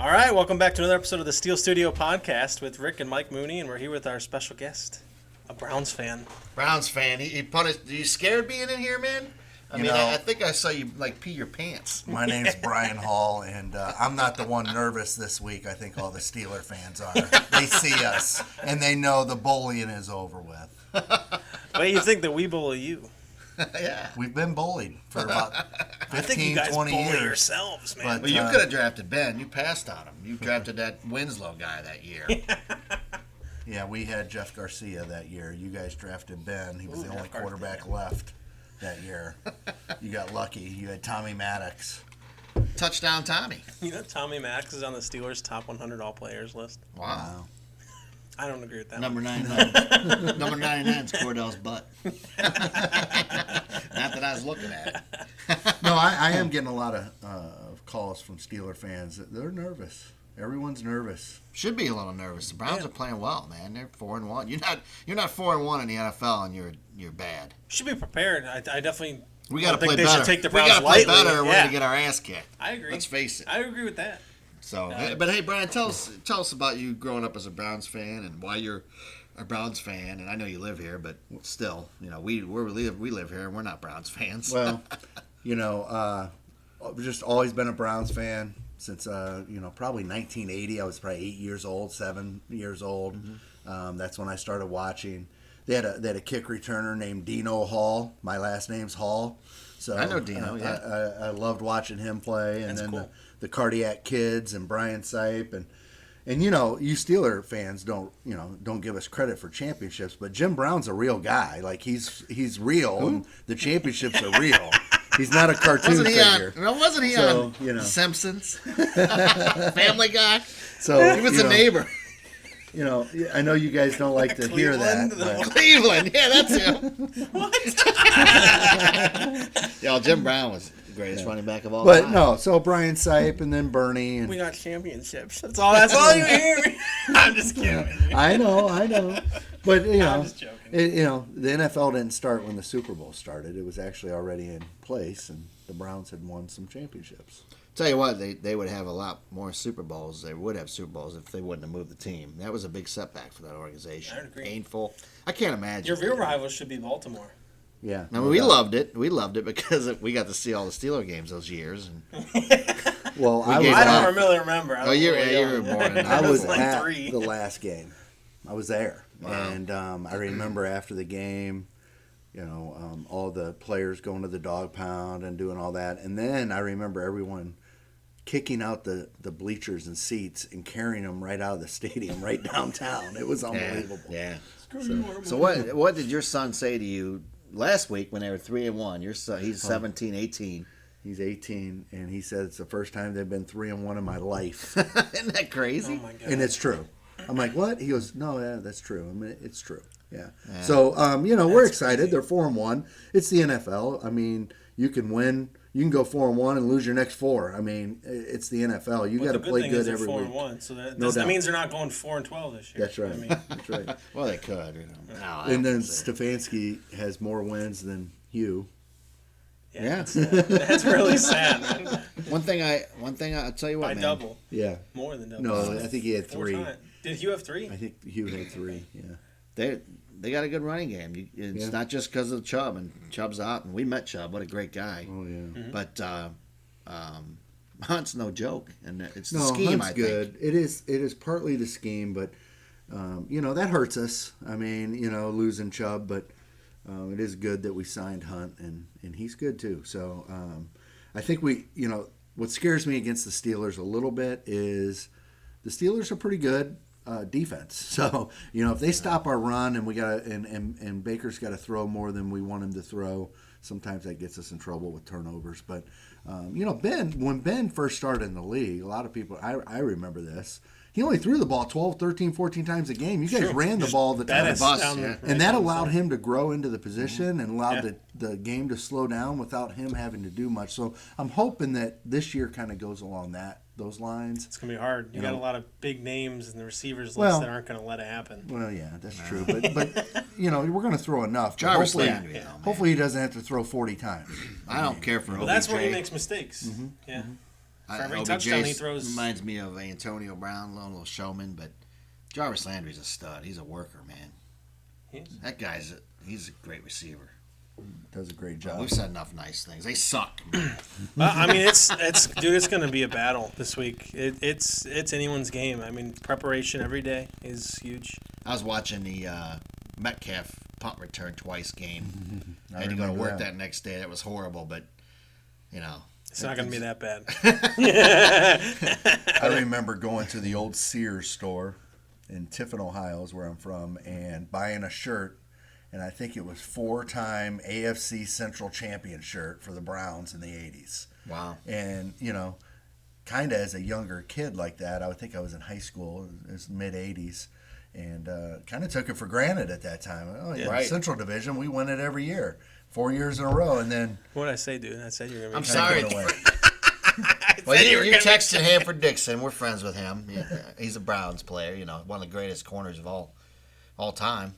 All right, welcome back to another episode of the Steel Studio Podcast with Rick and Mike Mooney, and we're here with our special guest, a Browns fan. Browns fan. He punished. Are you scared being in here, man? I think I saw you pee your pants. My name's Brian Hall, and I'm not the one nervous this week. I think all the Steeler fans are. They see us, and they know the bullying is over with. Wait, you think that we bully you? Yeah. We've been bullied for about 15, I think you guys 20 bully years. yourselves, man. But you could have drafted Ben. You passed on him. You drafted that Winslow guy that year. Yeah, we had Jeff Garcia that year. You guys drafted Ben. He was the only quarterback left that year. You got lucky. You had Tommy Maddox. Touchdown Tommy. You know, Tommy Maddox is on the Steelers' top 100 all-players list. Wow. I don't agree with that. Number 99. Number 99 is Cordell's butt. Not that I was looking at it. No, I am getting a lot of calls from Steeler fans. They're nervous. Everyone's nervous. Should be a little nervous. The Browns are playing well, man. They're 4-1. You're not 4-1 in the NFL, and you're bad. Should be prepared. I definitely. We got to play they better. Should take the we Browns got to play lightly. better. Or we're gonna get our ass kicked. I agree. Let's face it. I agree with that. So, but hey, Brian, tell us about you growing up as a Browns fan and why you're a Browns fan. And I know you live here, but still, we live here and we're not Browns fans. Well, I've just always been a Browns fan since probably 1980. I was probably 7 years old. Mm-hmm. That's when I started watching. They had a kick returner named Dino Hall. My last name's Hall. So I know Dino. I loved watching him play, and That's then cool. the Cardiac Kids and Brian Sipe and you Steeler fans don't give us credit for championships, but Jim Brown's a real guy. Like he's real, and the championships are real. He's not a cartoon figure. Wasn't he on The Simpsons? Family Guy? So he was a neighbor. I know you guys don't like to hear that. But. Cleveland, yeah, that's him. What? Jim Brown was the greatest running back of all But time. no, so Brian Sipe and then Bernie. And We got championships. That's all you hear. I'm just kidding. I know. But, I'm just joking. The NFL didn't start when the Super Bowl started. It was actually already in place, and the Browns had won some championships. Tell you what, they would have a lot more Super Bowls. They would have Super Bowls if they wouldn't have moved the team. That was a big setback for that organization. I agree. Painful. I can't imagine. Your real rival should be Baltimore. Yeah. I mean, we loved it. We loved it because we got to see all the Steeler games those years. And Well, I don't really remember. you were born in I was like at 3. the last game. I was there. Wow. And I remember after the game, all the players going to the dog pound and doing all that. And then I remember everyone kicking out the bleachers and seats and carrying them right out of the stadium, right downtown. It was unbelievable. Yeah. So what did your son say to you last week when they were 3-1? Your son, he's 17, 18. He's 18, and he said it's the first time they've been 3-1 in my life. Isn't that crazy? Oh my God. And it's true. I'm like, what? He goes, no, yeah, that's true. I mean, it's true. Yeah. So, we're excited. They're 4-1. It's the NFL. I mean, you can win. You can go 4-1 and lose your next 4. I mean, it's the NFL. You got to play good every week. 4-1, so that doubt. means they're not going 4-12 this year. That's right. I mean, That's right. Well, they could. And then Stefanski has more wins than you. yeah. That's really sad, man. One thing I'll tell you what, By man. double. Yeah. More than double. No, I think he had 4 3. times. Did Hugh have 3? I think Hugh had 3. Yeah. They got a good running game. It's not just because of Chubb, and Chubb's out, and we met Chubb. What a great guy. Oh yeah. Mm-hmm. But Hunt's no joke, and it's the No, scheme. Hunt's I good. think It is partly the scheme, but that hurts us. I mean, losing Chubb, but it is good that we signed Hunt, and he's good too. So I think what scares me against the Steelers a little bit is the Steelers are pretty good defense. So if they stop our run and we got and Baker's got to throw more than we want him to throw, sometimes that gets us in trouble with turnovers. But when Ben first started in the league, a lot of people I remember this. He only threw the ball 12, 13, 14 times a game. You guys ran the ball the time. And that allowed him to grow into the position and allowed the game to slow down without him having to do much. So I'm hoping that this year kind of goes along those lines. It's going to be hard. You got a lot of big names in the receivers list Well, that aren't going to let it happen. Well, yeah, that's true. But we're going to throw enough. Jarvis Hopefully, Landry, he doesn't have to throw 40 times. I don't care for Well, that's OBJ. where he makes mistakes. Yeah. For every OBJ touchdown he throws. reminds me of Antonio Brown, a little showman, but Jarvis Landry's a stud. He's a worker, man. He is. That he's a great receiver. Does a great job. We've said enough nice things. They suck. I mean, it's dude. It's going to be a battle this week. It's anyone's game. I mean, preparation every day is huge. I was watching the Metcalf punt return twice game. I had to go to remember work that. that next day. That was horrible, but It's not going to be that bad. I remember going to the old Sears store in Tiffin, Ohio, is where I'm from, and buying a shirt, and I think it was 4-time AFC Central Champion shirt for the Browns in the 80s. wow. And, kind of as a younger kid like that, I would think I was in high school, it was mid-80s, and kind of took it for granted at that time. Oh, yeah, Right. Central Division, we win it every year, 4 years in a row, and then What did I say, dude? I said you're going to be. I'm sorry. Kinda went away. Well, you texted Hanford Dixon. We're friends with him. He's a Browns player, one of the greatest corners of all time.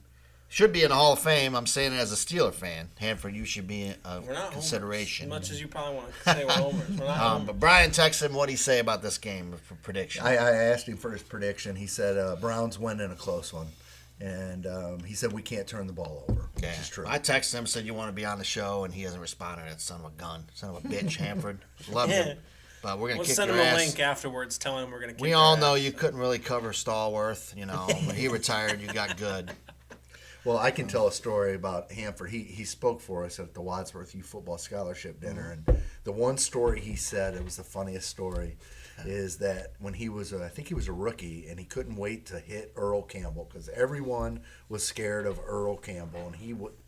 Should be in the Hall of Fame. I'm saying it as a Steeler fan. Hanford, you should be a We're not consideration. homers, as much as you probably want to say we're homers. We're not homers. But Brian texted him. What did he say about this game for prediction? I asked him for his prediction. He said Browns win in a close one. And he said we can't turn the ball over, which is true. I texted him, said you want to be on the show, and he hasn't responded. That son of a gun. Son of a bitch, Hanford. Love Yeah. him. But we're going We'll to kick send your him a ass. link afterwards telling him we're going to kick We your all ass. know you couldn't really cover Stallworth. When he retired, you got good. Well, I can tell a story about Hanford. He spoke for us at the Wadsworth Youth Football Scholarship Dinner, and the one story he said, it was the funniest story, is that when he was, I think he was a rookie, and he couldn't wait to hit Earl Campbell because everyone was scared of Earl Campbell, and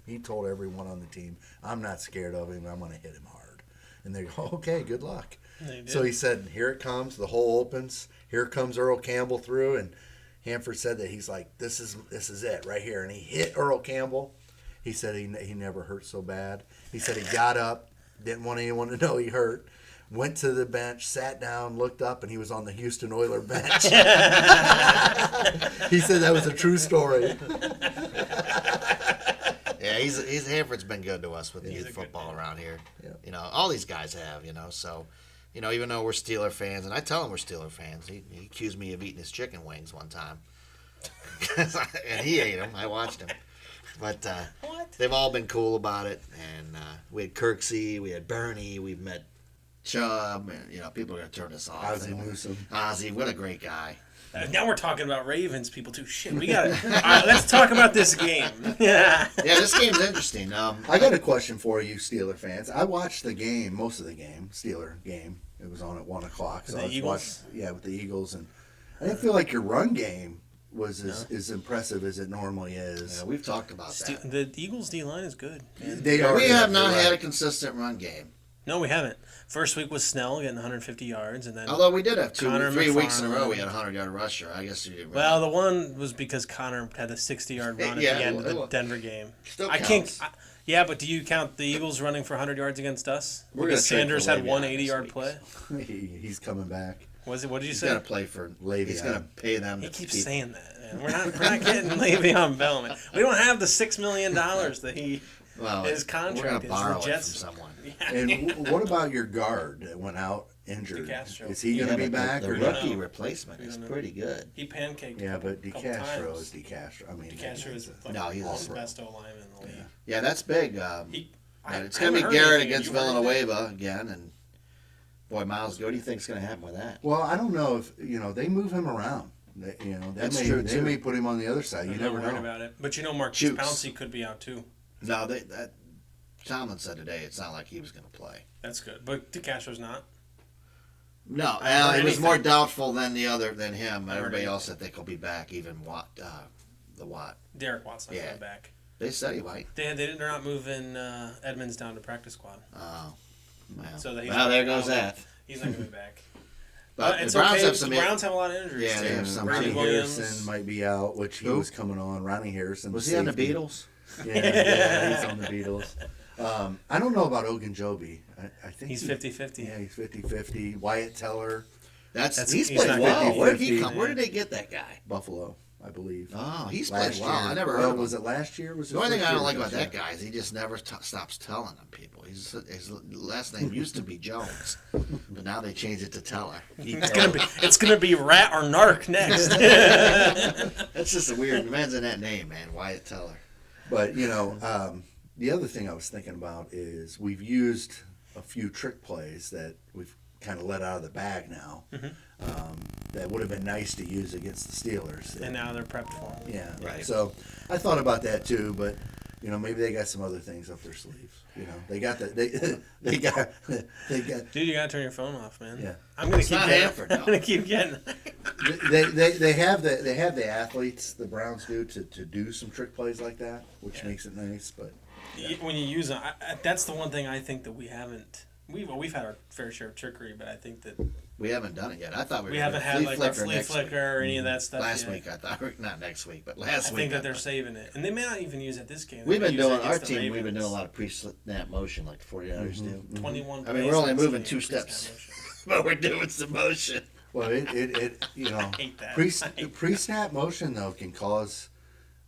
he told everyone on the team, "I'm not scared of him. I'm going to hit him hard." And they go, "Okay, good luck." They did. So he said, "Here it comes. The hole opens. Here comes Earl Campbell through." And Hanford said that he's like, "This is it right here." And he hit Earl Campbell. He said he never hurt so bad. He said he got up, didn't want anyone to know he hurt, went to the bench, sat down, looked up, and he was on the Houston Oilers bench. He said that was a true story. Yeah, Hanford's been good to us with the youth football around here. Yeah. All these guys have, so, even though we're Steeler fans, and I tell him we're Steeler fans, he accused me of eating his chicken wings one time. And he ate them. I watched him. But What? they've all been cool about it. And we had Kirksey, we had Bernie, we've met Chubb, and, people are going to turn this off. Ozzie Newsome. Ozzie, what a great guy. Now we're talking about Ravens people too. Shit, we got it. All right, let's talk about this game. Yeah. Yeah, this game's interesting. I got a question for you, Steeler fans. I watched the game, most of the game, Steeler game. It was on at 1 o'clock. So The I was Eagles? with the Eagles, and I didn't feel like your run game was as impressive as it normally is. Yeah, we've talked about that. The Eagles D line is good. Man. They are. We have not you're had a right. consistent run game. No, we haven't. First week was Snell getting 150 yards, and then Although we did have Connor 3 weeks in a row, McFarland. we had a 100-yard rusher. I guess you didn't. well, the one was because Connor had a 60-yard run at Yeah, the end of it the was. Denver game. Still I counts. can't. Yeah, but do you count the Eagles running for 100 yards against us? We're Because gonna trade Sanders for had one Le'Veon 80-yard this play. He's coming back. Was it? What did you He's say? got to play for Le'Veon. He's going to pay them. He to keeps keep- saying that. Man. We're not getting Le'Veon Bell, man. We don't have the $6 million that he. Well, His contract We're going is to borrow the it Jets. from someone. And what about your guard that went out injured? DeCastro. Is he going to be but back the or rookie not? replacement We is don't know. pretty good. He pancaked. Yeah, but couple DeCastro times. is DeCastro. I mean, DeCastro is like No, he's the a- best O lineman in the league. Yeah, that's big. He, And it's I going to be haven't heard Garrett anything. against You heard anything? Villanueva again. And boy, Miles, what do you think's going to happen with that? Well, I don't know if they move him around. They That's may, true, They too. may put him on the other side. You I'm never not worried know. about it. But Marcus Jukes. Pouncey could be out too. No, that Tomlin said today it's not like he was going to play. That's good. But DeCastro's not. No, I haven't heard it was anything. more doubtful than him. heard Everybody anything. else said they could be back. Even the Watt. Derek Watt's not Yeah. coming back. They said he might. They're not moving Edmonds down to practice squad. Oh, well. So that he's Well, not- there goes that. He's not going to be back. But it's the Browns okay. have The some. Browns have a lot of injuries. Yeah, they too. have some. Ronnie Ronnie Williams. Harrison might be out, which he Who? was coming on. Ronnie Harrison. Was he on the safety. Beatles? Yeah, he's on the Beatles. I don't know about Ogunjobi. I think He's 50-50. Yeah, he's 50-50. Wyatt Teller, That's That's- he's he's played not well. 50-50. Where did he come? Where did they get that guy? Buffalo. I believe. Oh, he's Last played well. year. I never heard Well, of him. was it last year? Was it The only thing first I don't year? like about that Yeah. guy is he just never stops telling them people. His last name used to be Jones, but now they changed it to Teller. It's gonna be Rat or Narc next. That's just a weird. Imagine that name, man. Wyatt Teller. But the other thing I was thinking about is we've used a few trick plays that we've kind of let out of the bag now. That would have been nice to use against the Steelers. And now they're prepped for them. Yeah, Right. So I thought about that too, but maybe they got some other things up their sleeves. They got they got. Dude, you gotta turn your phone off, man. Yeah. I'm gonna keep not getting. Hanford, I'm no. gonna keep getting. They have the athletes, the Browns do to do some trick plays like that, which makes it nice. But When you use them, that's the one thing I think that we haven't. We've had our fair share of trickery, but I think that We haven't done it yet. I thought we haven't had like our flea flicker or any of that stuff Last yet. week I thought, not next week, but I last week. think that they're saving it, and they may not even use it this game. They We've may been use it doing our against the team. We've been doing a Ravens. lot of pre-snap motion, like the 49ers do. 21. I mean, we're plays only last moving game, 2 pre-snap steps. motion. But we're doing some motion. well, it hate that. pre-snap motion though can cause.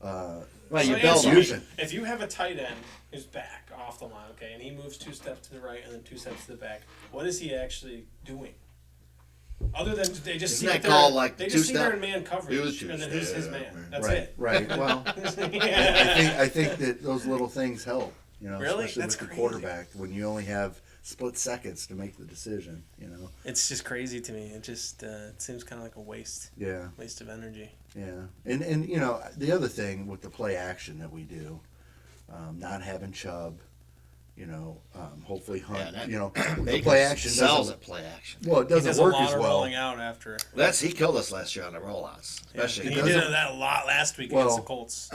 Well, So you answer build me, fusion. if you have a tight end who's back off the line, okay, and he moves 2 steps to the right and then 2 steps to the back, what is he actually doing? Other than they just Isn't see that that called, like, they just see two-step? they're in man coverage, It was and then who's his man? That's right, it. right. Well, I think that those little things help. Really? Especially That's with the crazy. quarterback when you only have split seconds to make the decision. It's just crazy to me. It just it seems kind of like a waste of energy. Yeah, and the other thing with the play action that we do, not having Chubb, hopefully Hunt, the Baker play action sells doesn't. at play action. Well, it He doesn't does a work lot as of well. rolling out after. He killed us last year on the rollouts, especially. And he doesn't- did that a lot last week Well, against the Colts.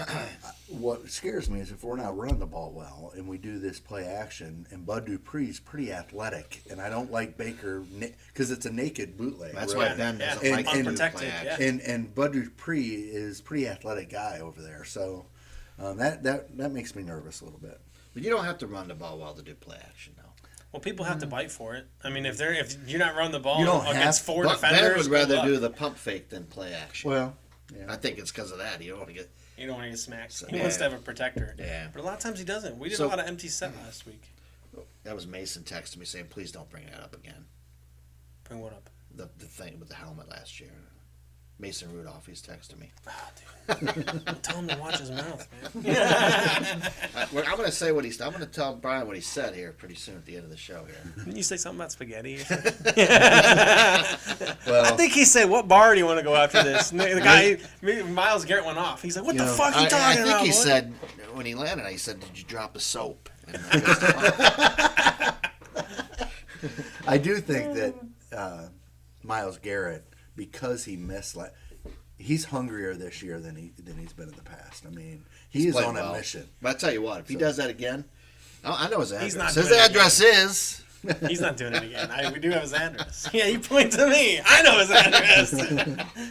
What scares me is if we're not running the ball well and we do this play action, and Bud Dupree's pretty athletic, and I don't like Baker because it's a naked bootleg. That's really. why Ben doesn't And- like and- to do unprotected, play yeah. action. And Bud Dupree is a pretty athletic guy over there, so that makes me nervous a little bit. But you don't have to run the ball well to do play action, though. Well, people have to bite for it. I mean, if you're not running the ball You don't against have- 4 But Ben defenders, would rather good luck. do the pump fake than play action. Well, I think it's because of that. You don't want to get. You don't want to get smacked. So, He wants yeah. to have a protector. Yeah. But a lot of times he doesn't. We did So- a lot of empty set last week. That was Mason texting me saying, "Please don't bring that up again." Bring what up? The thing with the helmet last year. Mason Rudolph, he's texting me. Oh, dude. Tell him to watch his mouth, man. I'm going to say what he said. I'm going to tell Brian what he said here pretty soon at the end of the show here. Didn't you say something about spaghetti or something? well, I think he said, "What bar do you want to go after this?" And the guy, Miles Garrett, went off. He's like, "What the fuck are you talking I think about?" he boy?" said, when he landed, he said, "Did you drop the soap?" And I do think that Myles Garrett, because he missed, he's hungrier this year than he's been in the past. I mean, he is played on well. a mission. But I tell you what, if he does that again, I know his address. He's not His doing it address is. He's not doing it again. We do have his address. Yeah, you point to me. I know his address.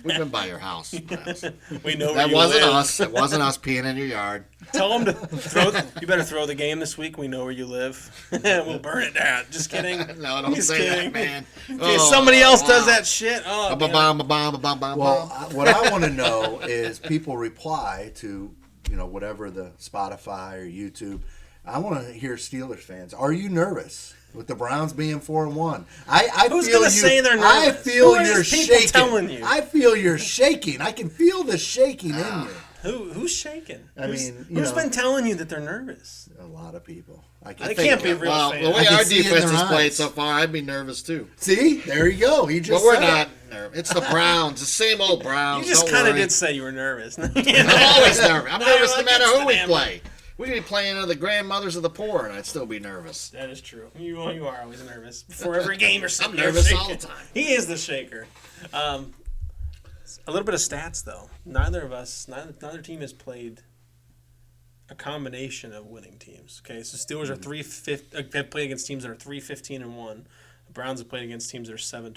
We've been by your house. Miles. We know where That you wasn't live. us. It wasn't us peeing in your yard. Tell him to throw. You better throw the game this week. We know where you live. We'll burn it down. Just kidding. No, don't Just say kidding. that, man. If somebody else does that shit, oh, man. Well, what I want to know is people reply to whatever the Spotify or YouTube. I want to hear Steelers fans. Are you nervous with the Browns being 4-1? I Who's feel gonna say they're nervous? I feel Who are you're these people shaking. telling you? I feel you're shaking. I can feel the shaking in you. Who's shaking? I mean, who's been telling you that they're nervous? A lot of people. They can't be real Well, fans. the way I can our see it in defense their has played eyes. so far, I'd be nervous too. See, there you go. He But just we're said not it. nervous. It's the Browns, the same old Browns. You just Don't kind of worry. did say you were nervous. I'm always nervous. I'm No, nervous you're no matter against who we them. play. We could be playing the grandmothers of the poor, and I'd still be nervous. That is true. You are always nervous before every game or something. I'm nervous You're all the shaking. time. He is the shaker. A little bit of stats though. Neither team has played a combination of winning teams. Okay, so Steelers are have played against teams that are 3-15-1. The Browns have played against teams that are 7-12-1.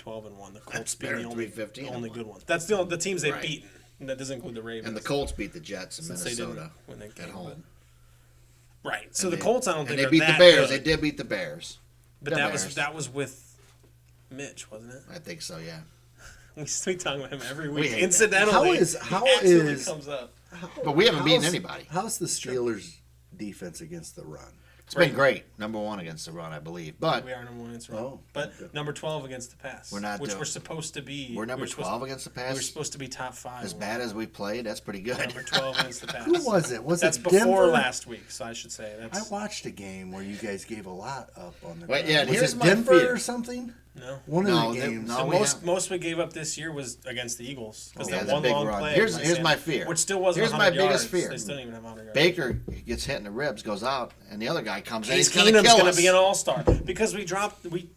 The Colts That's being better the than only 3-15-1. good ones. That's the teams they've Right. beaten. And that doesn't include the Ravens. And the Colts beat the Jets in Since they didn't Minnesota win that at game, home. Right. So And the they- Colts, I don't think and they are beat that the Bears. good. They did beat the Bears. But The that Bears. was with Mitch, wasn't it? I think so, yeah. We talk about him every We week. hate Incidentally, How he actually is- comes up. But we haven't beaten anybody. How's the Steelers' defense against the run? It's been great. Number 1 against the run, I believe. But We are number 1 against the run. Oh, But okay. number 12 against the pass. We're not which doing- we're supposed to be. we're number we're supposed- 12 against the We were pass. supposed to be top 5. As bad as we played, that's pretty good. Number 12 against the pass. Who was it? Was That's it before Denver? last week, so I should say. I That's watched a game where you guys gave a lot up on the Wait, ground. yeah, and was here's it my Denver fear. or something? no. One No, of the they- games. no. The we most have- most we gave up this year was against the Eagles because Oh, yeah, that the one big long run. play. Here's against my them, fear. which still wasn't Here's my 100 biggest yards. fear. They still don't even have 100 yards. Baker gets hit in the ribs, goes out, and the other guy comes in. Case He's going to Keenum's kill going us. to be an all-star because we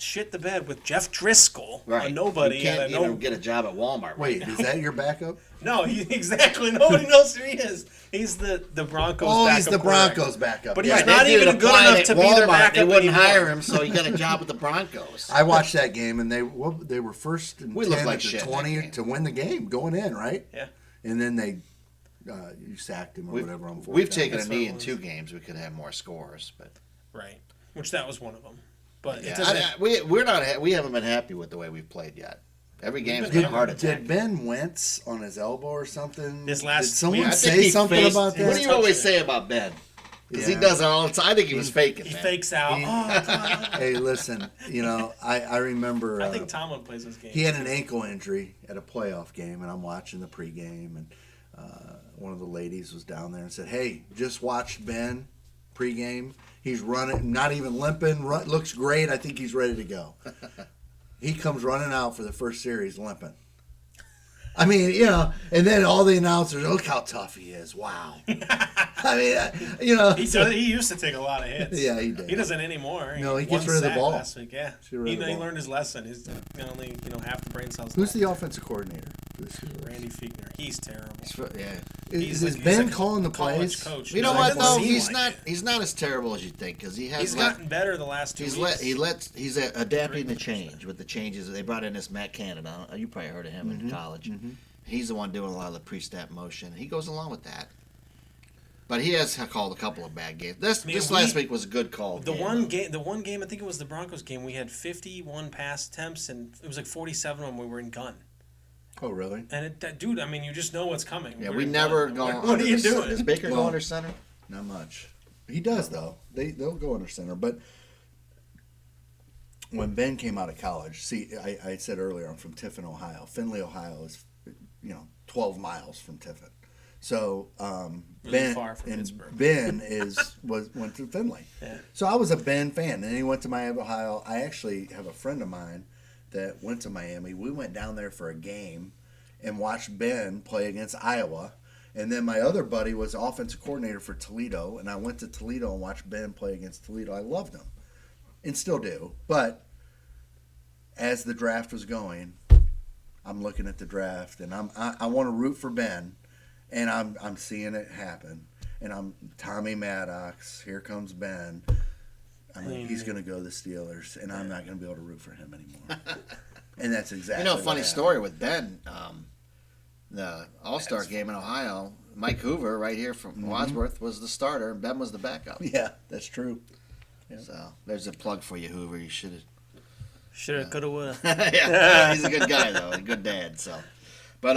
shit the bed with Jeff Driscoll, Right. a nobody. You can't at a even no, get a job at Walmart. Wait, is that your backup? no, exactly. Nobody knows who he is. He's the Broncos. Oh, backup he's the quarterback. Broncos backup. But Yeah, he's That not dude even good applied enough at to be their Walmart. backup They wouldn't anymore. hire him, so he got a job with the Broncos. I watched that game, and they were first and We looked 10 like at the shit in that 20 game. to win the game going in, right? Yeah. And then they you sacked him or whatever on fourth We've down. taken a That's what knee it in was. 2 games. We could have more scores, but Right. Which that was one of them. But it yeah, doesn't. we haven't been happy with the way we've played yet. Every game's been a heart attack. Did Ben Wentz on his elbow or something? This last- Did someone I I think say he something faked- about What that? do you always say about Ben? Because he Yeah. does it all the time. I think he was faking. He man. fakes out. Oh, God. Hey, listen, I remember I think Tomlin plays this game. he had an ankle injury at a playoff game, and I'm watching the pregame, and one of the ladies was down there and said, "Hey, just watch Ben pregame. He's running, not even limping. Looks great. I think he's ready to go." He comes running out for the first series limping. I mean, and then all the announcers, look how tough he is. Wow. I mean, He used to take a lot of hits. Yeah, he did. He doesn't anymore. No, he Won gets rid of the sack ball. last week. Yeah, Gets rid of the he ball. learned his lesson. He's only half the brain cells. Who's left. the offensive coordinator for the Steelers? Randy Fiegner? He's terrible. Yeah. Is Ben calling the college plays? coach. You know It what doesn't though? seem He's like not. it. He's not as terrible as you think because he has. He's gotten better the last 2 weeks. He's adapting the change with the changes. They brought in this Matt Canada. You probably heard of him in college. He's the one doing a lot of the pre-snap motion. He goes along with that. But he has called a couple of bad games. This last week was a good call. The one game, I think it was the Broncos game. We had 51 pass attempts, and it was like 47 of them we were in gun. Oh, really? And dude, I mean, you just know what's coming. Yeah, We're we in never gun. go. What are you doing? Does Baker go Well, under center? Not much. He does though. They'll go under center. But when Ben came out of college, see, I said earlier I'm from Tiffin, Ohio. Findlay, Ohio is 12 miles from Tiffin. So Ben far from Pittsburgh. Ben went to Findlay. Yeah. So I was a Ben fan, and then he went to Miami, Ohio. I actually have a friend of mine that went to Miami. We went down there for a game and watched Ben play against Iowa. And then my other buddy was offensive coordinator for Toledo, and I went to Toledo and watched Ben play against Toledo. I loved him, and still do. But as the draft was going, I'm looking at the draft, and I want to root for Ben, and I'm seeing it happen. And I'm Tommy Maddox. Here comes Ben. I mean, he's going to go to the Steelers, and I'm not going to be able to root for him anymore. And that's exactly. A what funny happened. story with Ben. The All-Star game in Ohio, Mike Hoover, right here from Wadsworth, was the starter, and Ben was the backup. Yeah, that's true. So there's a plug for you, Hoover. You should have. Shoulda, coulda, woulda. Yeah, he's a good guy though, a good dad. So, but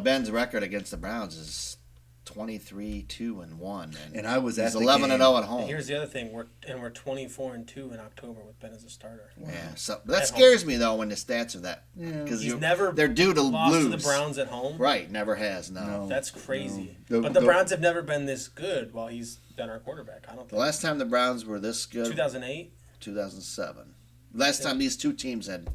Ben's record against the Browns is 23-2-1, And I was at he's the 11-0 game. at home. And here's the other thing: we're 24-2 in October with Ben as a starter. Yeah, so that At scares me though when the stats are that because He's never they're due to lost lose. to the Browns at home. Right, never has. No. That's crazy. No. But the Browns have never been this good while he's been our quarterback. I don't The think. last time the Browns were this good, 2008. 2007. Last time these two teams had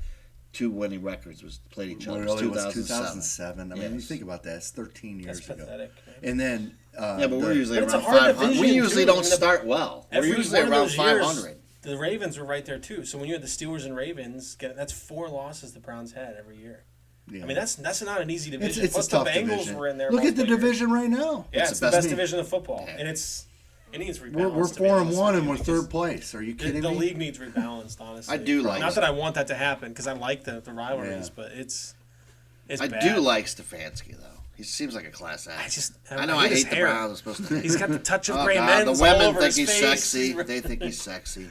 two winning records was played each other. Well, was it was 2007. 2007. I mean, you Yes. think about that. It's 13 years That's ago. pathetic. And then Yeah, but we're usually But it's a around hard 500. We division, usually too. don't I mean, the- start well. We're Every usually one of around those years, 500. The Ravens were right there too. So when you had the Steelers and Ravens, that's 4 losses the Browns had every year. yeah. I mean, that's not an easy division. it's Plus a tough the Bengals division. were in there. Look at the multiple years. division right now. Yeah, it's the best league. division of football, Yeah. and it needs rebalanced. We're to be 4-1 honest with and you, we're because third place. Are you kidding the me? league needs rebalanced, honestly. I do like Not that I want that to happen because I like the rivalries, Yeah. but it's I bad. do like Stefanski, though. He seems like a class act. I know I his hate the hair. Browns. I'm supposed to. He's got the touch of Oh, gray God, men's the all women over think his he's face. sexy. They think he's sexy.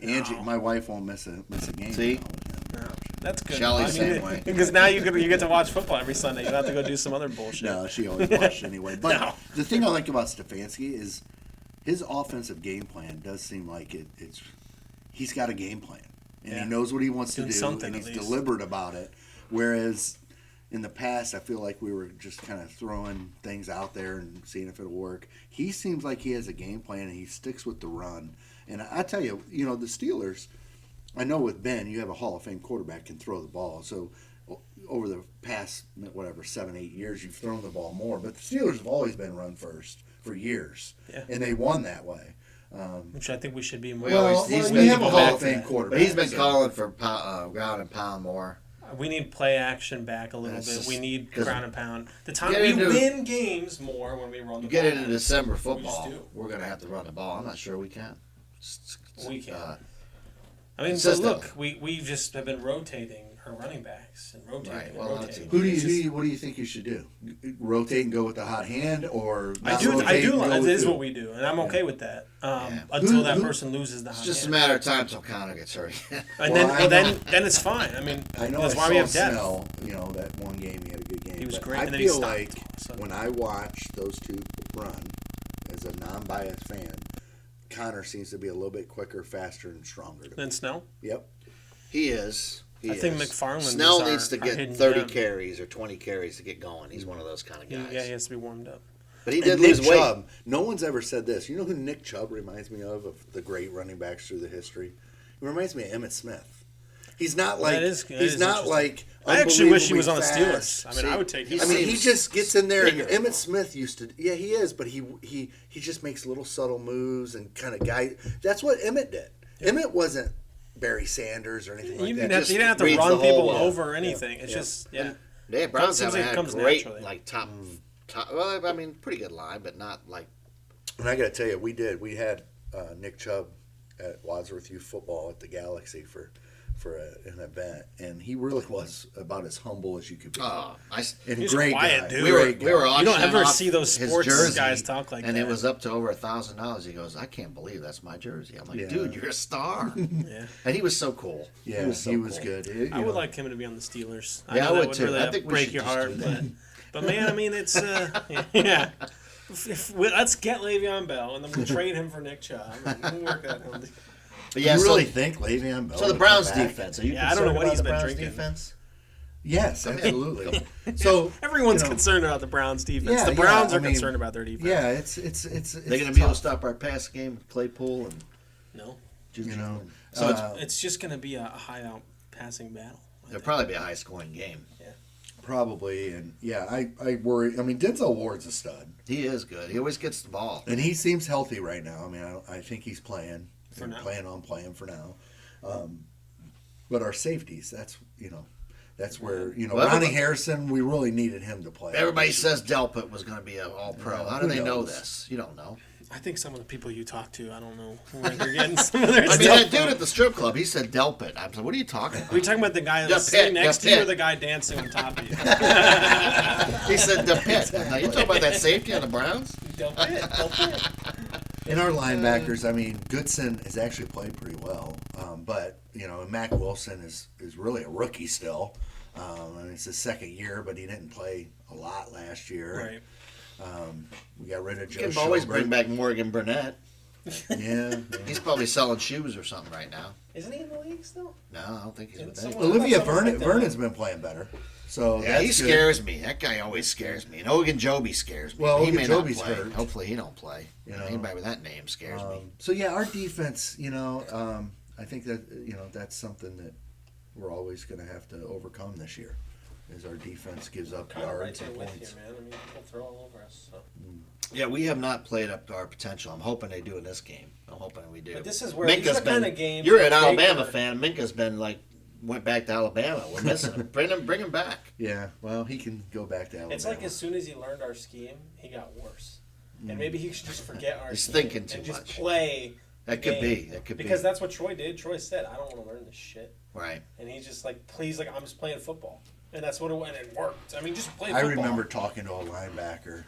Angie, my wife won't miss a game. See? now with him. That's good. Shelly's same way. Because now you get to watch football every Sunday. You don't have to go do some other bullshit. No, she always watched anyway. But No. the thing I like about Stefanski is his offensive game plan does seem like it's he's got a game plan. And Yeah. he knows what he wants to Doing do, something and at he's least. deliberate about it. Whereas in the past, I feel like we were just kind of throwing things out there and seeing if it'll work. He seems like he has a game plan, and he sticks with the run. And I tell you, the Steelers, I know with Ben, you have a Hall of Fame quarterback can throw the ball. So over the past, 7-8 years, you've thrown the ball more. But the Steelers have always been run first for years. Yeah. And they won that way. Which I think we should be more. He's we been have a Hall of calling- Fame quarterback. But he's been so- calling for ground and pound more. We need play action back a little That's bit. just- We need 'cause ground and pound. The time get we into- win games more when we run the You get ball. into December We just football, do. we're going to have to run the ball. I'm not sure we can. We can. Uh, I mean, but system. look, we just have been rotating our running backs and rotating Right, and well, that's rotating. Who do It's just- you what do you think you should do? Rotate and go with the hot hand, or I not do. rotate I and do. go That with is who? what we do, and I'm okay with that. Yeah. Until that Who- person loses the It's hot just a hand. matter of time till Connor gets hurt. And Well, I then it's fine. I mean, I know that's I why saw we have depth. Snell, that one game he had a good game. He was but great, I and then he feel stopped. like So- when I watch those two run, as a non-biased fan, Connor seems to be a little bit quicker, faster, and stronger. to me. Then Snell. Yep. He is. I think McFarland Snell is needs to our get hidden 30 gem. carries or 20 carries to get going. He's one of those kind of guys. Yeah, he has to be warmed up. But he did And lose Nick weight. Chubb. No one's ever said this. You know who Nick Chubb reminds me of the great running backs through the history? He reminds me of Emmitt Smith. He's not like That is he's not interesting. like. I actually wish he was on the unbelievably Steelers. fast. I mean, I would take. he I mean, he seems just gets in there. And bigger. Emmitt Smith used to. Yeah, he is, but he just makes little subtle moves and kind of guide. That's what Emmitt did. Emmitt wasn't Barry Sanders or anything like You that. didn't have to reads run the whole people well. over or anything. It's Yeah. just yeah. Yeah, Browns Seems haven't like it had a comes great naturally. like top. Well, I mean, pretty good line, but not like. And I got to tell you, we had Nick Chubb at Wadsworth Youth Football at the Galaxy for an event, and he really was about as humble as you could be. And He's great quiet, guy. dude. We were Great guy. You don't auctioning ever off see those his sports jersey, guys talk like and that. it was up to over $1,000. He goes, I can't believe that's my jersey. I'm like, Yeah. dude, you're a star. Yeah. And he was so cool. Yeah, he was so cool. good. I would like him to be on the Steelers. Yeah, know I that would too. Really I think we break should your just heart, do that. but man, I mean, it's yeah. Let's get Le'Veon Bell and then we'll trade him for Nick Chubb. We'll work that out. But yeah, you so, really think Le'Veon Bell? so the would Browns come back? defense. Are you Yeah, I don't know concerned what about he's the been Browns drinking. defense? Yes, absolutely. So Everyone's you know, concerned about the Browns defense. Yeah, the Browns yeah, are I mean, concerned about their defense. yeah, it's They're going to be able to tough, stop our pass game with Claypool and No, Juju. You know, So it's just going to be a high out passing battle. it'll probably be a high scoring game. probably, and yeah, I worry. I mean, Denzel Ward's a stud, He is good. He always gets the ball. and he seems healthy right now. I mean, I think he's playing. For and now. Plan on playing for now. But our safeties, that's where Well, Ronnie everybody- Harrison. We really needed him to play. Everybody says Delpit was going to be an all-pro. Yeah, How do who they know knows? this? You don't know. I think some of the people you talk to, I don't know where they're getting some of their I mean, stuff that dude from. at the strip club, he said Delpit. I was like, what are you talking about? Are you talking about the guy The that's sitting pit, next the to you or pit. the guy dancing on top of you? He said the pit. Now, you talking about that safety on the Browns? Del Pitt, Del Pitt. In our linebackers, I mean, Goodson has actually played pretty well, but Mac Wilson is really a rookie still. And it's his second year, but he didn't play a lot last year. Right. We got rid of Joe. You can always Schobert. bring back Morgan Burnett. Yeah. He's probably selling shoes or something right now. Isn't he in the league still? No, I don't think he's with Someone- anyone. Olivia I thought someone picked him Vernon's up. been playing better. So Yeah, he that's good. scares me. That guy always scares me. And Ogunjobi scares me. Well, he may not Ogunjobi's play. hurt. Hopefully he don't play. You know. Anybody with that name scares me. So yeah, our defense, I think that that's something that we're always going to have to overcome this year, is our defense gives up Kind of right yards there and with points. you, man. I mean, people throw all over us. So. Yeah, we have not played up to our potential. I'm hoping they do in this game. I'm hoping we do. But this is where these are the kind of games. You're an where Alabama Baker- fan. Minka's been went back to Alabama. We're missing him. Bring him back. Yeah, well, he can go back to Alabama. It's like as soon as he learned our scheme, he got worse. And maybe he should just forget our He's scheme thinking too and just much. play. That the could game. be. That could Because be. that's what Troy did. Troy said, "I don't want to learn this shit," Right. and he's just like, "Please, I'm just playing football," and that's what and it worked. I mean, just play I football. remember talking to a linebacker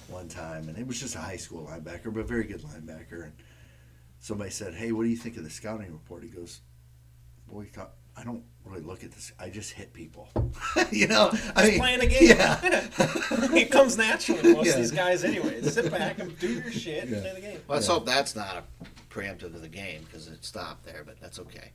one time, and it was just a high school linebacker, but a very good linebacker. And somebody said, "Hey, what do you think of the scouting report?" He goes, "Boy, I don't really look at this. I just hit people. You know, Playing a game. Yeah. It comes naturally to most Yeah. of these guys anyway. Sit back and do your shit and play the game. Well, let's hope that's not a preemptive of the game because it stopped there, but that's okay.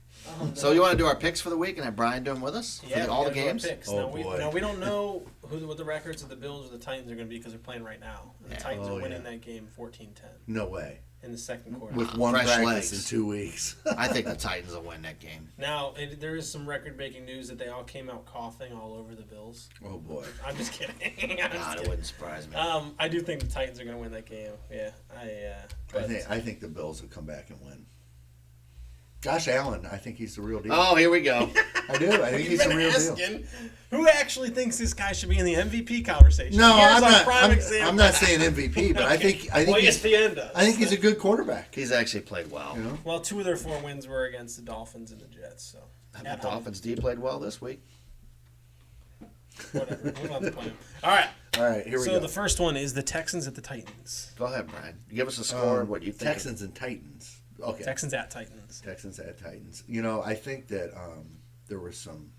So you want to do our picks for the week and have Brian do them with us for all the games? Picks. Oh, Now, we don't know what the records of the Bills or the Titans are going to be because they're playing right now. And the Titans are winning that game 14-10 No way. in the second quarter. With one Fresh practice legs. in 2 weeks. I think the Titans will win that game. Now, there is some record-breaking news that they all came out coughing all over the Bills. Oh boy. I'm just kidding. God, it wouldn't surprise me. I do think the Titans are going to win that game. Yeah, I think the Bills will come back and win. Josh Allen, I think he's the real deal. Oh, here we go. I do. I think he's the real deal. Who actually thinks this guy should be in the MVP conversation? No, Here's I'm our not. prime example. I'm not saying MVP, but I think Well, he's, ESPN does. I think he's a good quarterback. He's actually played well. You know? Well, 2 of their 4 wins were against the Dolphins and the Jets. So The Dolphins D played well this week. whatever. We'll have to play 'em. All right. All right, here we So go. the first one is the Texans at the Titans. Go ahead, Brian. Give us a score and what you think. Texans and Titans. Okay. Texans at Titans. Texans at Titans. You know, I think that there was some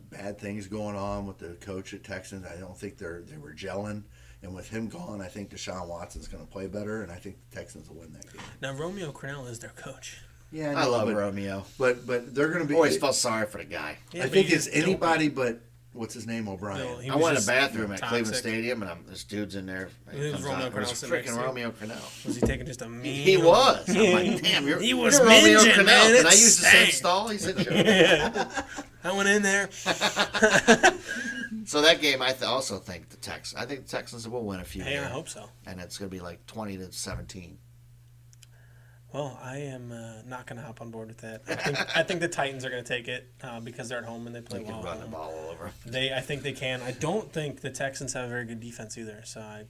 bad things going on with the coach at Texans. I don't think they were gelling. And with him gone, I think Deshaun Watson's going to play better, and I think the Texans will win that game. Now Romeo Crennel is their coach. Yeah, I love Romeo. But they're going to be. Always felt sorry for the guy. Yeah, I but think he's it's anybody but what's his name, O'Brien. No, he I was went to just, the bathroom at toxic. Cleveland Stadium, and this dude's in there. It was Comes Romeo out, it was Crennel sitting next freaking to him. Romeo Crennel. Was he taking just a mean? He was. I'm like, damn, you're, He was you're Romeo minging, Crennel. man. Can I It use the same stank. stall? He said, sure. I went in there. So that game, I also think the Texans. I think the Texans will win a few. Hey, I here, hope so. and it's going to be like 20-17. Well, I am not going to hop on board with that. I think the Titans are going to take it because they're at home and they play They well. can run at the home. ball all over. I think they can. I don't think the Texans have a very good defense either. So Ryan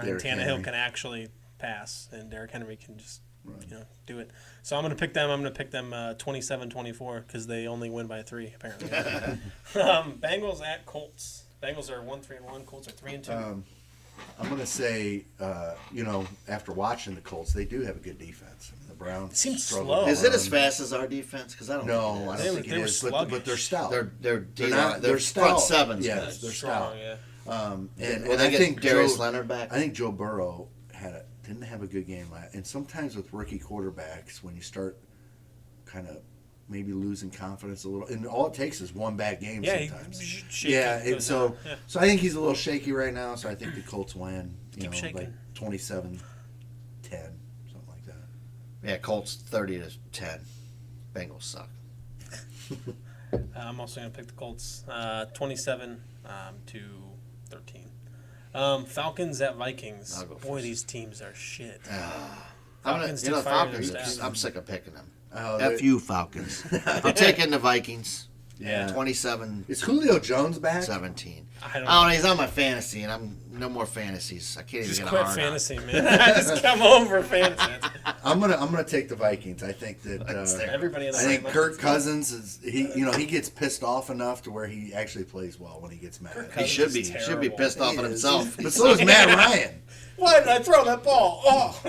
Derrick Tannehill Henry. can actually pass, and Derrick Henry can just do it. So I'm going to pick them. I'm going to pick them 27-24 because they only win by 3 apparently. Bengals at Colts. Bengals are 1-3-1. Colts are 3-2. I'm going to say, after watching the Colts, they do have a good defense. I mean, the Browns It seems struggle slow. to Is it run. as fast as our defense? Because I don't. No, think I it don't is. think They it were is. But sluggish. they're stout. They're stout. front sevens. Yeah. guys. they're strong. stout. Yeah. And Will they I get think Darius Joe, Leonard back? I think Joe Burrow didn't have a good game last. And sometimes with rookie quarterbacks, when you start kind of maybe losing confidence a little, and all it takes is one bad game sometimes. So I think he's a little shaky right now. So I think the Colts win. Keep shaking. Like 27-10, something like that. Yeah, Colts 30-10. Bengals suck. I'm also going to pick the Colts 27-13. Falcons at Vikings. I'll go Boy, first. these teams are shit. Falcons, took fire to their Falcons. staff. I'm sick of picking them. Oh, F you, Falcons. I'm taking the Vikings. Yeah. 27-17. Is Julio Jones back? I don't I know. don't know. He's on my fantasy, and I'm no more fantasies. I can't Just even get quit a hard on. fantasy, man. Just come over fantasy. I'm gonna take the Vikings. I think that Everybody in the I think right Kirk mind. Cousins is he gets pissed off enough to where he actually plays well when he gets mad. He should be. Cousins He is should be terrible. pissed off He at is. himself. But so is Matt Ryan. Why did I throw that ball? Oh.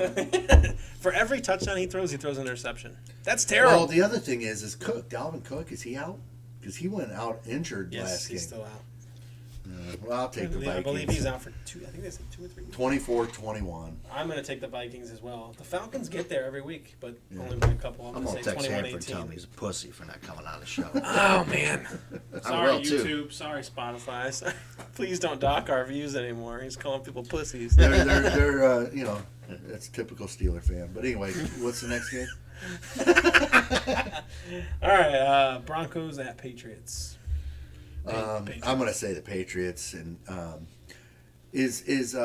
For every touchdown he throws an interception. That's terrible. Well, the other thing is Cook. Dalvin Cook, is he out? Because he went out injured yes, last game. he's still out. Well, I'll take the Vikings. I believe he's out for 2. I think they said 2 or 3 weeks. 24-21. I'm going to take the Vikings as well. The Falcons get there every week, but only by a couple. I'm I'm going gonna to say text Hanford and tell him 21-18. he's a pussy for not coming on the show. Oh, man. Sorry, will, too. YouTube. Sorry, Spotify. Sorry. Please don't dock our views anymore. He's calling people pussies. They're that's typical Steeler fan. But anyway, what's the next game? All right, Broncos at Patriots. Patriots. I'm going to say the Patriots. And is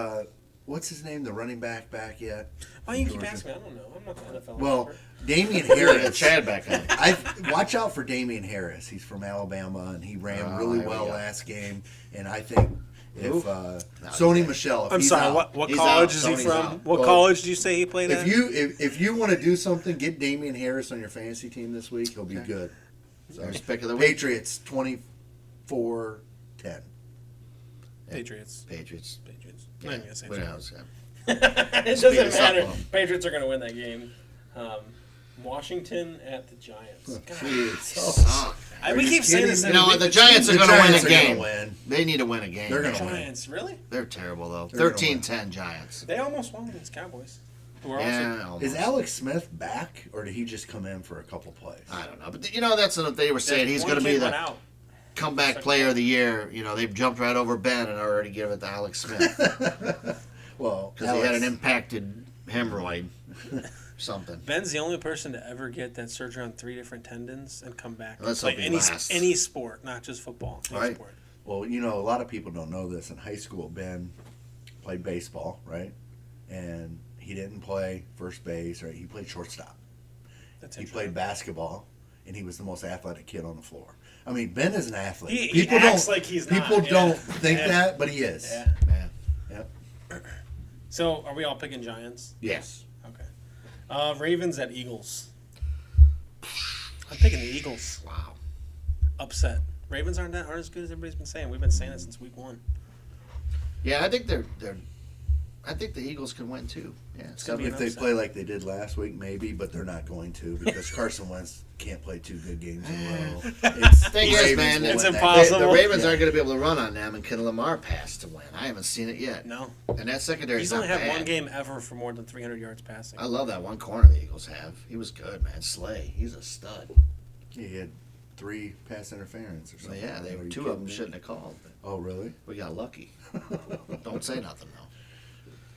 what's his name? The running back yet? Why you keep Georgia? asking me? I don't know. I'm not the NFL Well, expert. Damian Yeah, Harris. Chad back on. Watch out for Damian Harris. He's from Alabama, and he ran really here we well go. last game. And I think if he's Sony out. Michel, if I'm he's sorry. out, What He's college out. is he Sony's from? out. What Well, college did you say he played at? if you want to do something, get Damian Harris on your fantasy team this week. He'll be good. So, First pick of the week. Patriots 24-10. Patriots. Patriots. I'm not even gonna say What that. else? It Speed doesn't us up matter. on 'em. Patriots are going to win that game. Washington at the Giants. God. Jeez. We keep saying this. You know, the Giants are going to win a Giants are game. gonna win. They need to win a game. They're gonna win. Giants, really? They're terrible, though. They're gonna 13-10 Giants. They almost won against Cowboys. Who are Yeah, also, almost. Is Alex Smith back, or did he just come in for a couple plays? I don't know. But, you know, that's what they were saying. He's going to be one the out. comeback player of the year. You know, they've jumped right over Ben and already given it to Alex Smith. Well, Because he had an impacted hemorrhoid. Something. Ben's the only person to ever get that surgery on 3 different tendons and come back. Let's and hope he any lasts. any sport, not just football. Any Right. sport. Well, you know, a lot of people don't know this. In high school, Ben played baseball, right? And he didn't play first base, right? He played shortstop. That's He interesting. played basketball, and he was the most athletic kid on the floor. I mean, Ben is an athlete. He acts like he's not. People Yeah. don't think Yeah. that, but he is. Yeah. Man. Yep. So, are we all picking Giants? Yes. Okay. Ravens at Eagles. I'm picking the Eagles. Wow. Upset. Ravens aren't as good as everybody's been saying. We've been saying it since week 1. Yeah, I think I think the Eagles can win too. Yeah, it's gonna got be to If be. they play like they did last week, maybe, but they're not going to because Carson Wentz can't play 2 good games in a row. Thing is, man, It's the impossible. Ravens Yeah. aren't going to be able to run on them, and can Lamar pass to win? I haven't seen it yet. No. And that secondary He's is not only had bad. one game ever for more than 300 yards passing. I love that one corner the Eagles have. He was good, man. Slay, he's a stud. He had 3 pass interference or So something. yeah, Are you 2 of kidding them me? shouldn't have called. But Oh, really? we got lucky. Don't say nothing though.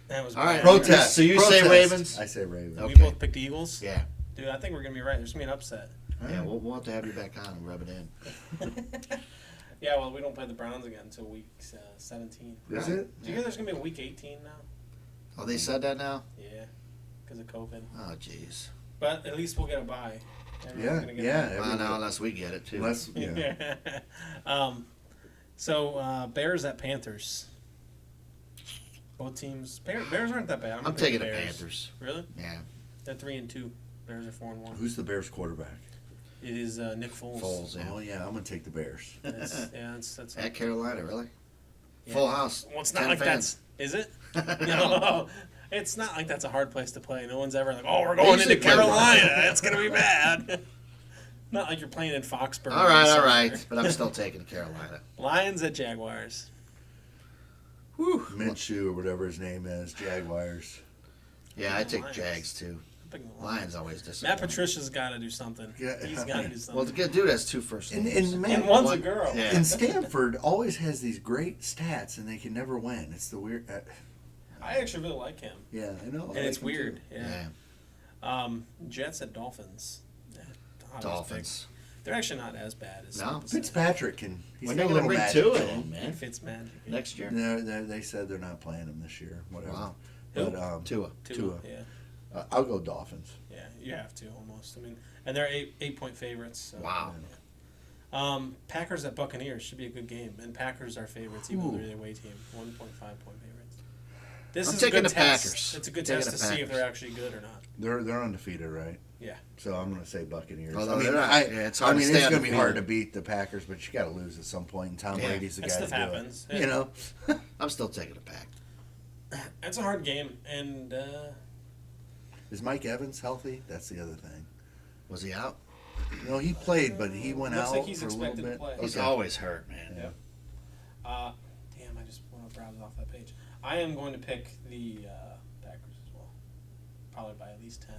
That was All right. bad. Protest. So you say Protest. Ravens? I say Ravens. We Okay. both picked the Eagles? Yeah, Dude, I think we're going to be right. There's going to be an upset. yeah. We'll have to have you back on and rub it in. Yeah, well, we don't play the Browns again until week 17. Is it? Do you hear there's going to be a week 18 now? Oh, they said that now? Yeah, because of COVID. Oh, jeez. But at least we'll get a bye. Everyone's Yeah, gonna get yeah. Well, now unless we get it too. Unless, yeah. Bears at Panthers. Both teams. Bears aren't that bad. I'm gonna taking pick the Bears. Panthers. Really? Yeah. They're 3-2. Bears are 4-1. Who's the Bears quarterback? It is Nick Foles. Foles, yeah. Oh, yeah, I'm going to take the Bears. That's At Carolina, really? yeah. Full house. Well, it's not 10 like fans. that's. Is it? No. It's not like that's a hard place to play. No one's ever like, oh, we're going usually into play Carolina. It's going to be bad. Not like you're playing in Foxborough. All right. But I'm still taking Carolina. Lions at Jaguars. Whew. Minshew or whatever his name is, Jaguars. Yeah, I take Lions. Jags too. I'm picking the Lions always disappoint. Matt Patricia's got to do something. Yeah. He's got to do Well, the something. good dude has 2 first names. And man, And one's a One- girl. yeah. and Stanford always has these great stats, and they can never win. It's the weird. I actually really like him. Yeah, I know. I And like it's him, weird. too. Yeah. Jets at Dolphins. Yeah, obvious Dolphins. pick. They're actually not as bad as No. some say. Fitzpatrick can. He's When got are a they little going to magic bring to 2 him. in, man? Fitzmagic. Next year? No, they said they're not playing him this year. Whatever. Wow. But Tua. Tua. Yeah. I'll go Dolphins. Yeah, you have to almost. I mean, and they're 8-point favorites. So. Wow. Packers at Buccaneers should be a good game, and Packers are favorites, even though Ooh. they're the away team, 1.5 point favorites. This I'm is a taking good the test. Packers. It's a good Taking test the to see if Packers. they're actually good or not. They're undefeated, right? Yeah. So I'm going to say Buccaneers. Although I mean, they're not- yeah, it's hard to it's stay going to be undefeated. hard to beat the Packers, but you got to lose at some point. And Tom Yeah. Brady's the That guy to stuff do happens. it. Yeah. You know. I'm still taking the Pack. It's a hard game, and Is Mike Evans healthy? That's the other thing. Was he out? No, he played, but he went Looks out like he's for a little expected to bit. play. He's Okay. always hurt, man. Yeah. damn, I just want to browse off that page. I am going to pick the Packers as well, probably by at least 10.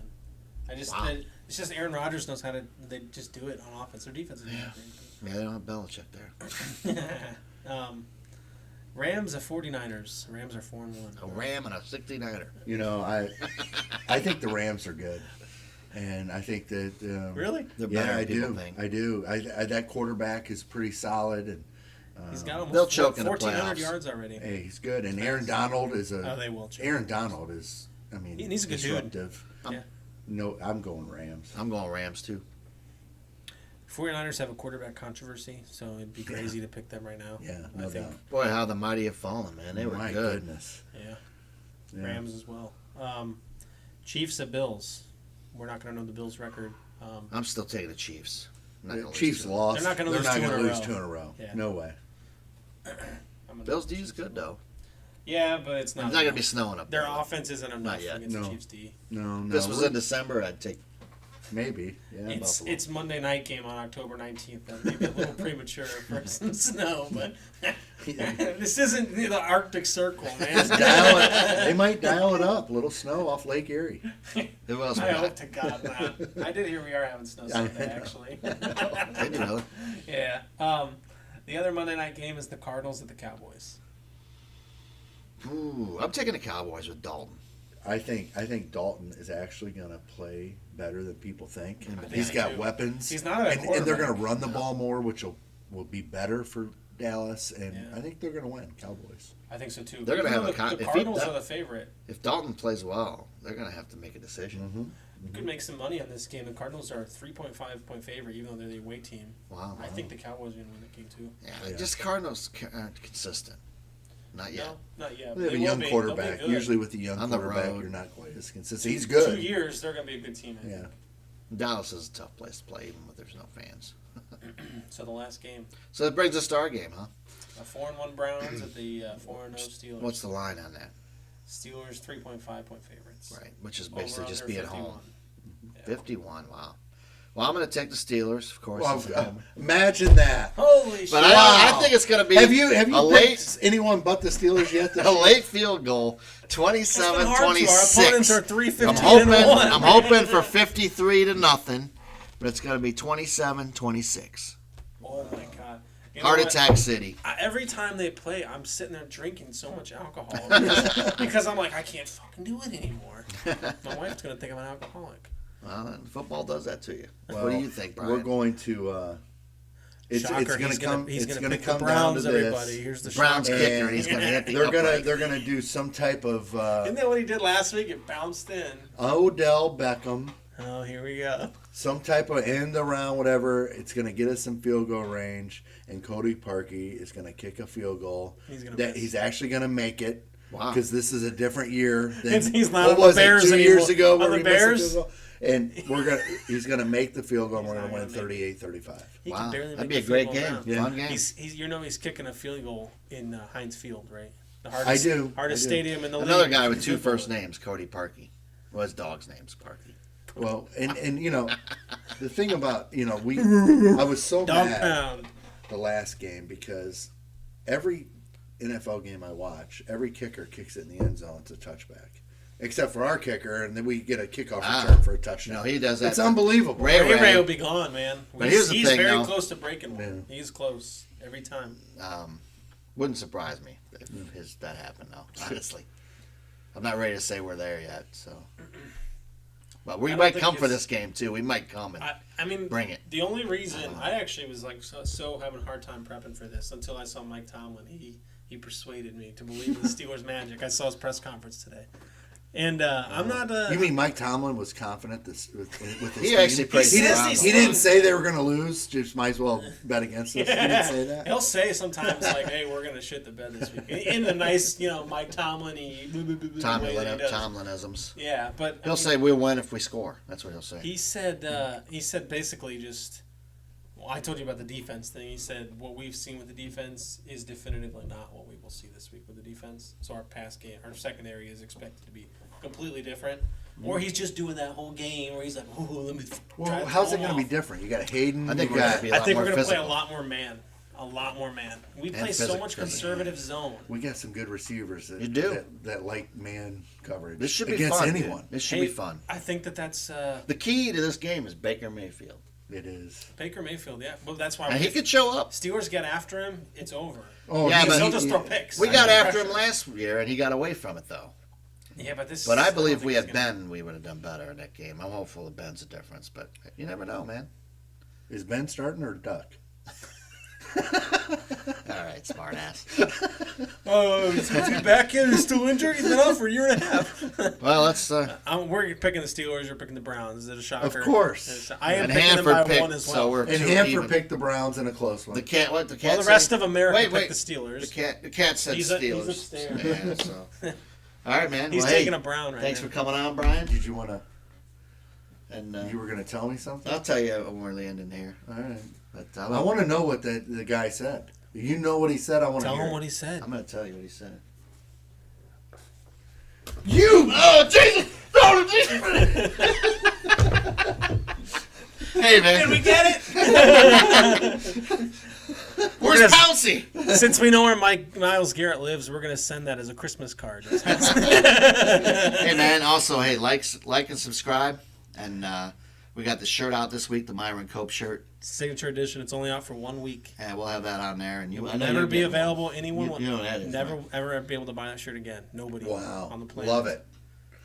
Wow. It's just Aaron Rodgers knows how to. They just do it on offense. Their defense is not Yeah, they don't have Belichick there. great. Rams at 49ers. Rams are 4-1. A Ram and a 69er. You know, I think the Rams are good, and I think that Really? They're better yeah, than I people do. think. I do. I that quarterback is pretty solid, and He's got almost They'll choke in the 1,400 playoffs. yards already. hey, he's good. And Aaron Donald is Oh, they will choke. Aaron Donald is. I mean, He's a good dude. disruptive. Yeah. No, I'm going Rams. I'm going Rams too. 49ers have a quarterback controversy, so it'd be crazy to pick them right now. Yeah, I no think. doubt. Boy, how the mighty have fallen, man. They were My good. goodness. Yeah. Yeah. Rams as well. Chiefs at Bills. We're not going to know the Bills' record. I'm still taking the Chiefs. I'm not The gonna Chiefs lose to lost. They're not gonna lose two in a lose row. 2 in a row. Yeah. No way. I'm gonna Bills go D is Chiefs. good though. Yeah, but it's not. It's not gonna be snowing up Their there. offense isn't enough yet. against No. the Chiefs' D. No, no. If this was in December, I'd take Maybe. Yeah. It's Monday night game on October 19th. That may be a little premature for some snow, but this isn't the Arctic Circle, man. They might dial it up. A little snow off Lake Erie. Who else we I hope got? to God not. I did hear we are having snow Sunday, actually. Did you know? Yeah. The other Monday night game is the Cardinals at the Cowboys. Ooh, I'm taking the Cowboys with Dalton. I think Dalton is actually going to play better than people think. think He's so, got too. weapons. He's not a and they're quarterback. going to run the ball more, which will be better for Dallas. And Yeah. I think they're going to win, Cowboys. I think so too. They're gonna Even have though a the if he Cardinals does- are the favorite. If Dalton plays well, they're going to have to make a decision. Mm-hmm. You could make some money on this game. The Cardinals are a 3.5 point favorite, even though they're the away team. Wow. I think the Cowboys are going to win that game too. Yeah, just Cardinals aren't consistent. Not yet. No, not yet. They have a will young be. quarterback. They'll be good. Usually with the young On the quarterback, road. you're not quite as consistent. He's 2 good. years, they're going to be a good team. I think. Yeah. Dallas is a tough place to play, even if there's no fans. So the last game, So that brings us to our game, huh? a 4-1 Browns at the 4-0 Steelers. What's the line on that? Steelers 3.5 point favorites. Right, which is Over basically just under being 51. home. Yeah. 51, wow. Well, I'm going to take the Steelers, of course. Well, as a home. imagine that. Holy shit! But Wow. I think it's going to be Have you a picked late anyone but the Steelers yet? This a year? late field goal, It's been hard to. Our 27-26. opponents are 3-15 I'm hoping and 1. I'm hoping for 53-0, but it's going to be 27-26. Oh my god! You know Heart what? Attack City. Every time they play, I'm sitting there drinking so much alcohol because I'm like, I can't fucking do it anymore. My wife's gonna think I'm an alcoholic. Well, football does that to you. Well, What do you think, Brian? We're going to. It's Shocker, going he's to come. He's It's gonna going to pick the come down to Browns. this. Everybody, here's the Browns shocker. kicker, and he's going to hit the They're upright. gonna do some type of Isn't that what he did last week? It bounced in. Odell Beckham, Oh, here we go. some type of end around, whatever. It's gonna get us some field goal range, and Cody Parkey is gonna kick a field goal. He's gonna that miss. he's actually gonna make it. Wow. Because this is a different year than He's not what on the was Bears it, 2 anymore. years ago On where the he missed a Bears? field goal? And he's gonna make the field goal. And we're gonna win 38-35. He Wow, can barely that'd make be a the great field goal game. now. Yeah. Fun game. He's kicking a field goal in Heinz Field, right? The I do. hardest I do. stadium in the Another league. guy with two first names, Cody Parkey. Well, his dog's name's Parkey. Well, and you know, the thing about I was so Dog mad pound. the last game because every NFL game I watch, every kicker kicks it in the end zone. It's a touchback. Except for our kicker, and then we get a kickoff return for a touchdown. No, he does that. It's unbelievable. Ray will be gone, man. But here's the He's thing, very though. close to breaking one. He's close every time. Wouldn't surprise me if that happened, though, honestly. I'm not ready to say we're there yet, so. But we I don't might think come for it's- this game, too. We might come and I mean, bring it. The only reason I actually was like so having a hard time prepping for this until I saw Mike Tomlin. He persuaded me to believe in the Steelers' magic. I saw his press conference today, and I'm not. You mean Mike Tomlin was confident with his He team? actually praised he the didn't, Browns. he didn't say they were going to lose. Just might as well bet against us. He didn't say that. He'll say sometimes like, "Hey, we're gonna shit the bed this week," in the nice, Mike Tomlin-y way that he does. Tomlinisms. Yeah, but He'll say we'll win if we score. That's what he'll say. He said basically just. Well, I told you about the defense thing. He said what we've seen with the defense is definitively not what we will see this week with the defense. So our our secondary is expected to be completely different. Or he's just doing that whole game where he's like, "Oh, let me." Well, how's it going to be different? You got Hayden. I think you we're got, gonna be a I lot think more we're going to play a physical. lot more man. A lot more man. We And play so much physical. conservative zone. We got some good receivers that You do. that like man coverage. This should be against fun. anyone. Dude. This should Hey, be fun. I think that's The key to this game is Baker Mayfield. It is. Baker Mayfield. Yeah, well, that's why And he if could show up. Steelers get after him. It's over. Oh, Yeah, but He'll he- just throw picks. We got Under after him pressure. last year, and he got away from it, though. Yeah, but this. But I don't believe think we he's had gonna- Ben, we would have done better in that game. I'm hopeful that Ben's a difference, but you never know, man. Is Ben starting or Duck? All right, smart ass. Oh, is he back in? He's still injured? He's been out for a year and a half. Well, let's. We're picking the Steelers. You're picking the Browns. Is it a shocker? Of course. I am And picking them Hanford by one picked, as well. so we're And two Hanford even. picked the Browns in a close one. The cat. What the cat? well, the say? rest of America Wait, picked wait. the Steelers. The cat said He's Steelers. upstairs. Yeah, so. All right, man. He's well, taking hey, a Brown right Thanks now. for coming on, Brian. Did you want to? And You were going to tell me something? I'll tell you when we're landing here. All right. But I want to know what the guy said. You know what he said? I want to Tell hear. him what he said. I'm going to tell you what he said. You! Oh, Jesus! No, Jesus! Hey, man. Did we get it? Where's Pouncey? Since we know where Myles Garrett lives, we're gonna send that as a Christmas card. Hey, man. Also, hey, like and subscribe. And we got the shirt out this week, the Myron Cope shirt. Signature edition. It's only out for 1 week. And we'll have that on there. And It will never be available. Anyone will you know what that is, never right? ever be able to buy that shirt again. Nobody on the planet. Love it.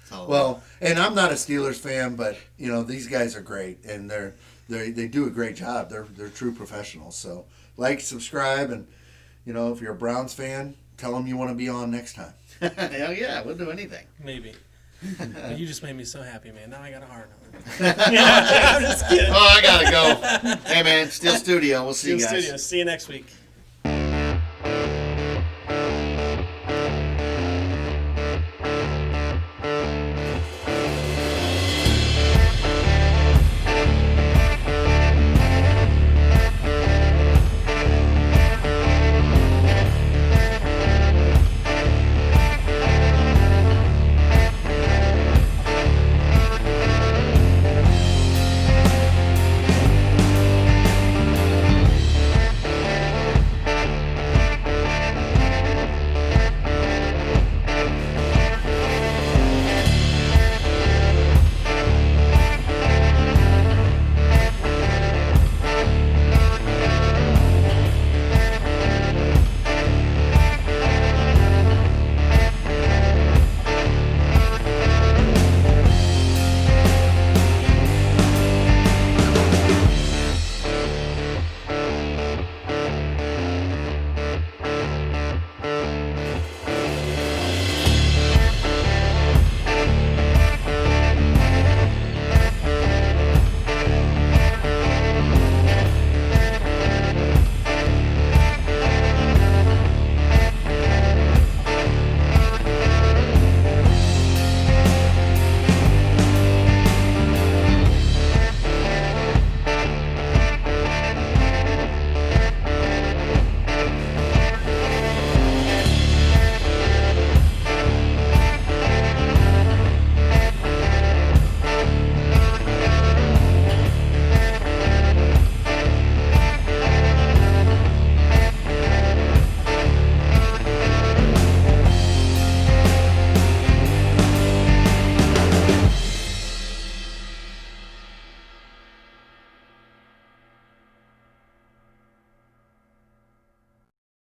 So, Well, and I'm not a Steelers fan, but you know these guys are great, and they do a great job. They're true professionals. So like, subscribe, and you know if you're a Browns fan, tell them you want to be on next time. hell yeah, we'll do anything. Maybe. But you just made me so happy, man. Now I got a heart on it. I'm just kidding. Oh, I gotta go. Hey, man, Steel Studio. We'll see you Steel guys. Studio. See you next week.